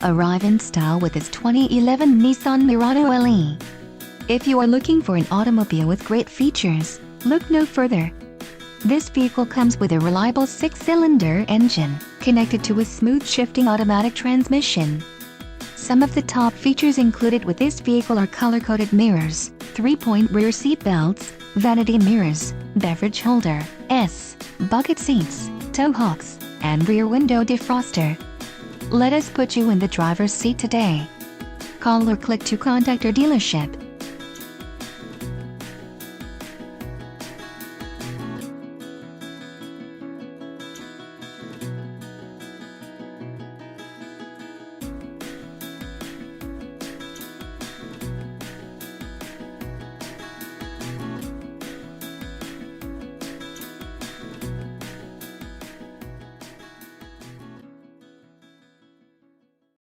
arrive in style with this 2011 Nissan Murano LE. If you are looking for an automobile with great features, look no further. This vehicle comes with a reliable 6-cylinder engine, connected to a smooth shifting automatic transmission. Some of the top features included with this vehicle are color-coded mirrors, 3-point rear seat belts, vanity mirrors, beverage holder, bucket seats, tow hooks, and rear window defroster. Let us put you in the driver's seat today. Call or click to contact our dealership.